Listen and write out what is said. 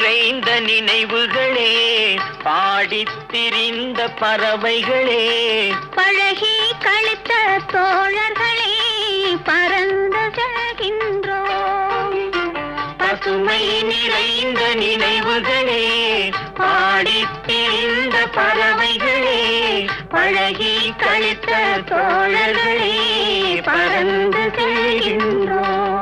நிறைந்த நினைவுகளே, பாடித் திரிந்த பறவைகளே, பழகி கழித்த தோழர்களே, பறந்து செல்கின்றோம். பசுமை நிறைந்த நினைவுகளே, பாடித் திரிந்த பறவைகளே, பழகி கழித்த தோழர்களே, பறந்து செல்கின்றோம்.